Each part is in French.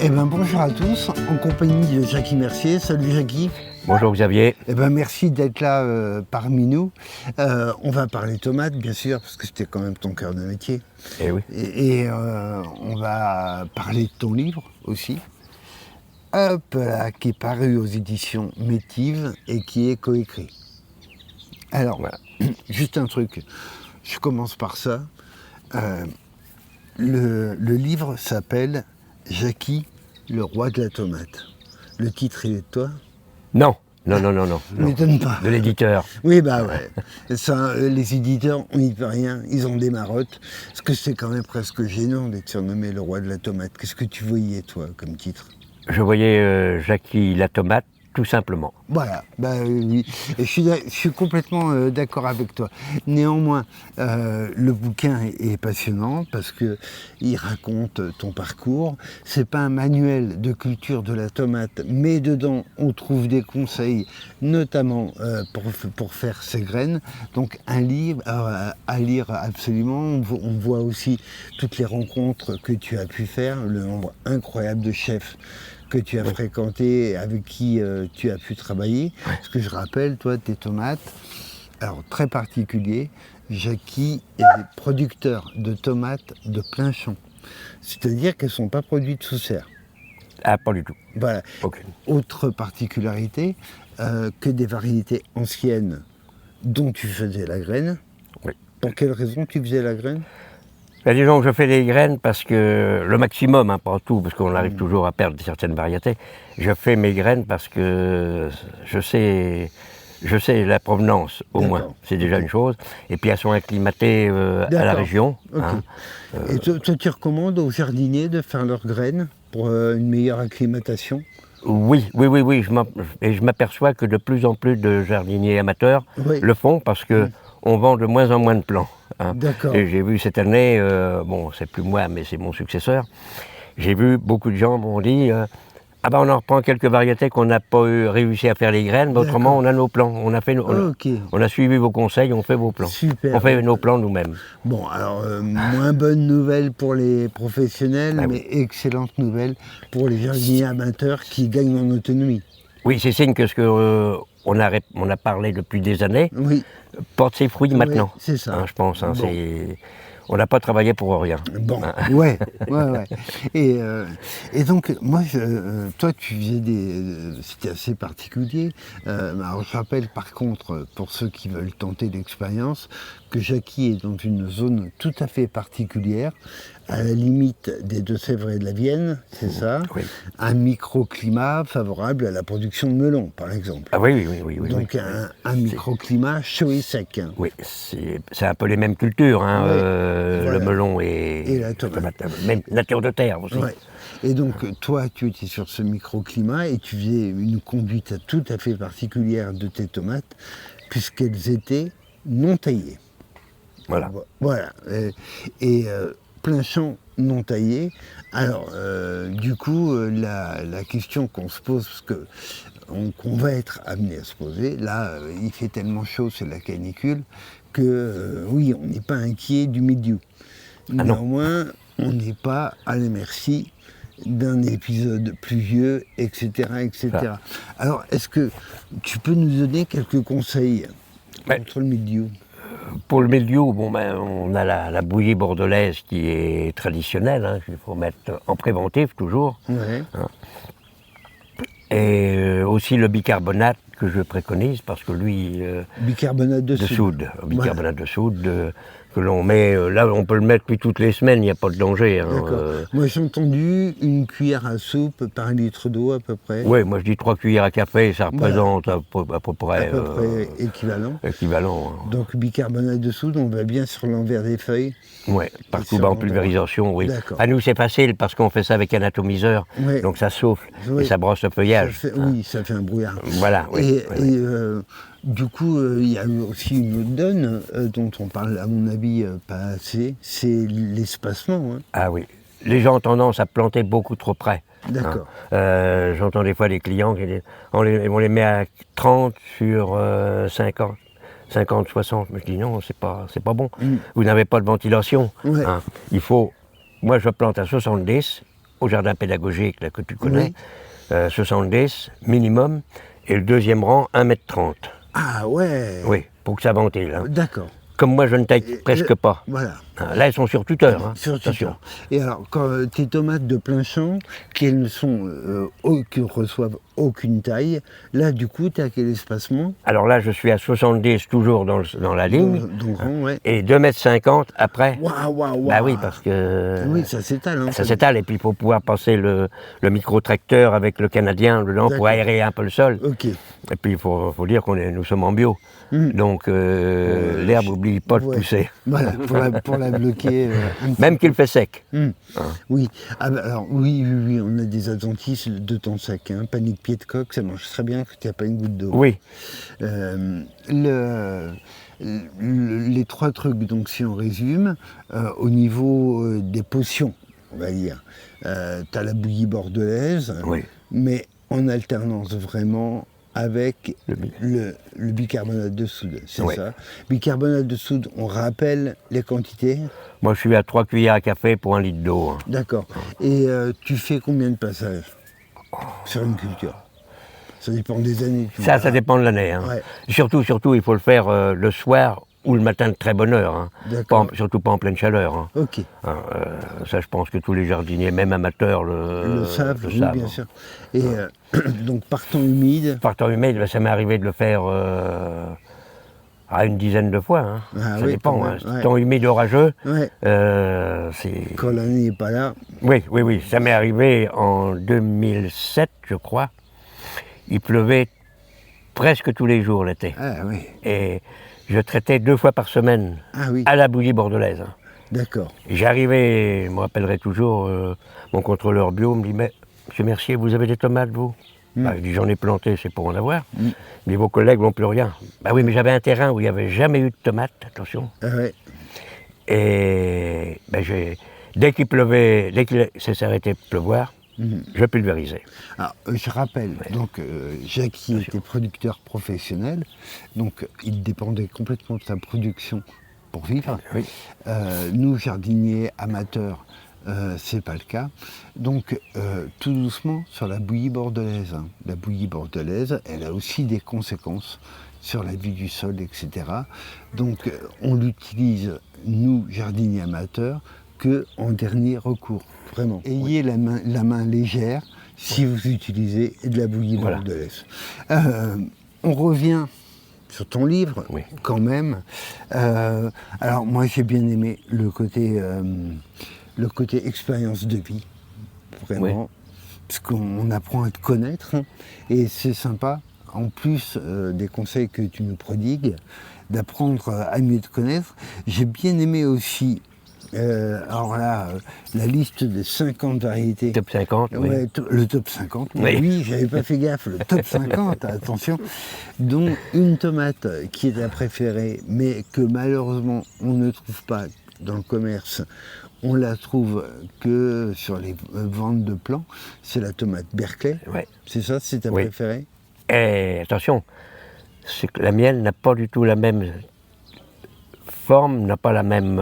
Bonjour à tous, en compagnie de Jackie Mercier. Salut Jackie. Bonjour Xavier. Merci d'être là parmi nous. On va parler tomates, bien sûr, parce que c'était quand même ton cœur de métier. Eh oui. On va parler de ton livre aussi. Hop là, qui est paru aux éditions Métive et qui est coécrit. Alors, voilà. Juste un truc, je commence par ça. Le livre s'appelle Jackie, le roi de la tomate. Le titre, il est de toi ? Non. Ne m'étonne pas. De l'éditeur. Oui, bah ouais. Ça, les éditeurs, on n'y peut rien, ils ont des marottes. Parce que c'est quand même presque gênant d'être surnommé le roi de la tomate. Qu'est-ce que tu voyais, toi, comme titre ? Je voyais Jackie la tomate, tout simplement. Voilà, bah oui. Et je suis complètement d'accord avec toi. Néanmoins, le bouquin est passionnant parce qu'il raconte ton parcours. C'est pas un manuel de culture de la tomate, mais dedans, on trouve des conseils, notamment pour faire ses graines. Donc un livre à lire absolument. On voit aussi toutes les rencontres que tu as pu faire, le nombre incroyable de chefs que tu as fréquenté, avec qui tu as pu travailler. Parce que je rappelle, toi, tes tomates, alors très particulier, Jackie est producteur de tomates de plein champ. C'est-à-dire qu'elles ne sont pas produites sous serre. Ah, pas du tout. Voilà. Okay. Autre particularité, que des variétés anciennes dont tu faisais la graine. Oui. Pour quelle raison tu faisais la graine ? Ben, disons que je fais les graines parce que le maximum, pas tout, parce qu'on arrive toujours à perdre certaines variétés. Je fais mes graines parce que je sais la provenance, au moins. C'est déjà une chose. Et puis elles sont acclimatées à la région. Et toi, tu recommandes aux jardiniers de faire leurs graines pour une meilleure acclimatation ? Oui. Je m'aperçois que de plus en plus de jardiniers amateurs le font parce que on vend de moins en moins de plants. D'accord. Et j'ai vu cette année, c'est plus moi, mais c'est mon successeur, j'ai vu beaucoup de gens m'ont dit on en reprend quelques variétés qu'on n'a pas réussi à faire les graines, mais autrement on a nos plants. On a suivi vos conseils, on fait vos plants. Super. On fait nos plants nous-mêmes. Bon, alors, moins bonne nouvelle pour les professionnels, mais excellente nouvelle pour les jardiniers amateurs qui gagnent en autonomie. Oui, c'est signe que on a parlé depuis des années, porte ses fruits maintenant. C'est ça. Je pense. Bon. On n'a pas travaillé pour rien. Bon, ouais. Et donc, moi, toi, tu faisais c'était assez particulier. Alors, je rappelle, par contre, pour ceux qui veulent tenter l'expérience, que Jackie est dans une zone tout à fait particulière, à la limite des Deux-Sèvres et de la Vienne, c'est ça ? Oui. Un microclimat favorable à la production de melons, par exemple. Ah oui. Donc, un microclimat chaud et sec. Oui, c'est un peu les mêmes cultures, le melon et la tomate. Même nature de terre aussi. Ouais. Et donc, toi, tu étais sur ce microclimat et tu faisais une conduite tout à fait particulière de tes tomates, puisqu'elles étaient non taillées. Voilà. Et plein champ non taillé. Alors, du coup, la question qu'on se pose, parce que qu'on va être amené à se poser, là, il fait tellement chaud, c'est la canicule, que oui, on n'est pas inquiet du milieu. Néanmoins, on n'est pas à la merci d'un épisode pluvieux, etc. Alors, est-ce que tu peux nous donner quelques conseils contre le mildiou ? Pour le mildiou, on a la bouillie bordelaise qui est traditionnelle, qu'il faut mettre en préventif toujours. Et aussi le bicarbonate que je préconise parce que lui... bicarbonate de soude. Bicarbonate de soude que l'on met... là, on peut le mettre puis toutes les semaines, il n'y a pas de danger. Moi, j'ai entendu une cuillère à soupe par un litre d'eau à peu près. Oui, moi je dis 3 cuillères à café, ça représente à peu près équivalent. Donc bicarbonate de soude, on va bien sur l'envers des feuilles. Oui, partout en pulvérisation, oui. À nous c'est facile parce qu'on fait ça avec un atomiseur, donc ça souffle et ça brosse le feuillage. Ça fait un brouillard. Voilà, Du coup, il y a aussi une autre donne dont on parle, à mon avis, pas assez, c'est l'espacement. Ah oui, les gens ont tendance à planter beaucoup trop près. D'accord. J'entends des fois des clients qui disent on les met à 30 sur 50, 60. Mais je dis non, c'est pas bon. Vous n'avez pas de ventilation. Il faut. Moi, je plante à 70 au jardin pédagogique là, que tu connais, 70 minimum, et le deuxième rang 1,30 m. Ah ouais. Oui, pour que ça ventile. Hein. D'accord. Comme moi, je ne taille presque pas. Voilà. Là, elles sont sur tuteur. Hein, Sur attention. tuteur. Et alors, quand tes tomates de plein champ, qui ne reçoivent aucune taille, là, du coup, tu as quel espacement? Alors là, je suis à 70 toujours dans la ligne. Ouais. Et 2,50 m après. Waouh. Bah oui, parce que. Oui, ça s'étale. Hein, ça s'étale, et puis il faut pouvoir passer le micro-tracteur avec le Canadien dedans pour aérer un peu le sol. Ok. Et puis il faut dire nous sommes en bio. Donc l'herbe n'oublie pas de pousser. Voilà, pour la bloquer. Même qu'il fait sec. Hein. Oui. Ah bah, alors, oui, on a des adventices de temps sec. Hein. Panique pied de coque, ça marche très bien quand il n'y a pas une goutte d'eau. Oui. Les trois trucs, donc si on résume, au niveau des potions, on va dire, tu as la bouillie bordelaise, mais en alternance vraiment avec le bicarbonate de soude, c'est ça. Bicarbonate de soude, on rappelle les quantités? Moi, je suis à 3 cuillères à café pour 1 litre d'eau. Hein. D'accord. Et tu fais combien de passages sur une culture? Ça dépend des années. Ça dépend de l'année. Hein. Surtout, il faut le faire le soir ou le matin de très bonne heure. Hein. Surtout pas en pleine chaleur. Hein. Ok. Ça, je pense que tous les jardiniers, même amateurs, le savent. Oui, bien sûr. Et donc, par temps humide. Par temps humide, ça m'est arrivé de le faire à une dizaine de fois. Hein. Ça dépend. Hein. Temps humide orageux. Quand l'année n'est pas là. Oui. Ça m'est arrivé en 2007, je crois. Il pleuvait presque tous les jours l'été. Et je traitais 2 fois par semaine à la bouillie bordelaise. Hein. D'accord. J'arrivais, je me rappellerai toujours, mon contrôleur bio me dit « Mais, monsieur Mercier, vous avez des tomates, vous ?» Bah, il dit « J'en ai planté, c'est pour en avoir. Mais vos collègues n'ont plus rien. » Bah oui, mais j'avais un terrain où il n'y avait jamais eu de tomates, attention. Et dès qu'il pleuvait, dès qu'il s'arrêtait de pleuvoir, je pulvérisais. Alors, je rappelle, donc Jackie était producteur professionnel, donc il dépendait complètement de sa production pour vivre. Nous, jardiniers amateurs, c'est pas le cas. Donc, tout doucement sur la bouillie bordelaise. Hein. La bouillie bordelaise, elle a aussi des conséquences sur la vie du sol, etc. Donc, on l'utilise, nous, jardiniers amateurs, qu'en dernier recours, vraiment. Ayez la main légère si vous utilisez de la bouillie bordelaise. On revient sur ton livre, quand même. Alors moi j'ai bien aimé le côté expérience de vie, vraiment, parce qu'on apprend à te connaître, hein, et c'est sympa, en plus des conseils que tu nous prodigues, d'apprendre à mieux te connaître. J'ai bien aimé aussi alors là, la liste des 50 variétés. Top 50, le top 50, oui, j'avais pas fait gaffe, le top 50, attention, dont une tomate qui est ta préférée, mais que malheureusement on ne trouve pas dans le commerce, on la trouve que sur les ventes de plants, c'est la tomate Berkeley, c'est ça, c'est ta préférée? Et attention, c'est que la mienne n'a pas du tout la même forme, n'a pas la même...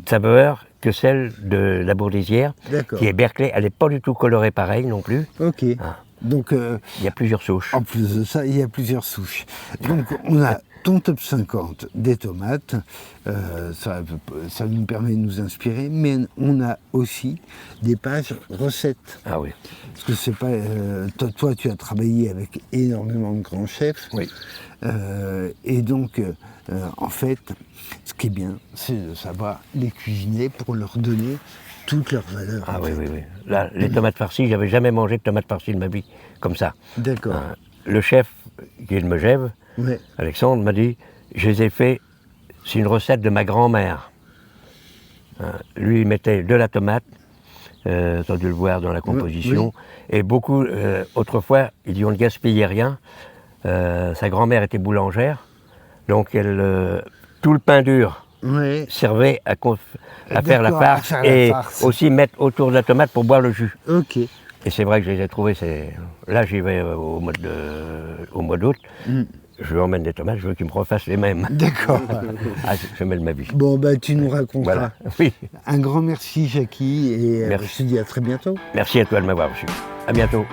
saveur que celle de la Bourdisière, qui est Berkeley. Elle n'est pas du tout colorée pareil non plus. Ok. Donc, il y a plusieurs souches. En plus de ça, il y a plusieurs souches. Donc on a ton top 50 des tomates, ça nous permet de nous inspirer, mais on a aussi des pages recettes. Ah oui. Parce que c'est pas... toi, tu as travaillé avec énormément de grands chefs. Et donc, en fait, ce qui est bien, c'est de savoir les cuisiner pour leur donner toute leur valeur. Ah oui. Là, les tomates farcies, j'avais jamais mangé de tomates farcies de ma vie, comme ça. D'accord. Le chef, qui est de Megève, Alexandre, m'a dit, je les ai fait, c'est une recette de ma grand-mère. Lui, il mettait de la tomate, tu as dû le voir dans la composition, et beaucoup, autrefois, il dit, on ne gaspillait rien. Sa grand-mère était boulangère, donc tout le pain dur servait à faire la farce et aussi mettre autour de la tomate pour boire le jus. Et c'est vrai que je les ai trouvés, là j'y vais au mois d'août, je lui emmène des tomates, je veux qu'il me refasse les mêmes. D'accord. Ah, je mêle ma vie. Bon, bah, tu nous raconteras. Voilà, oui. Un grand merci, Jackie, et Merci. je te dis à très bientôt. Merci à toi de m'avoir reçu. À bientôt.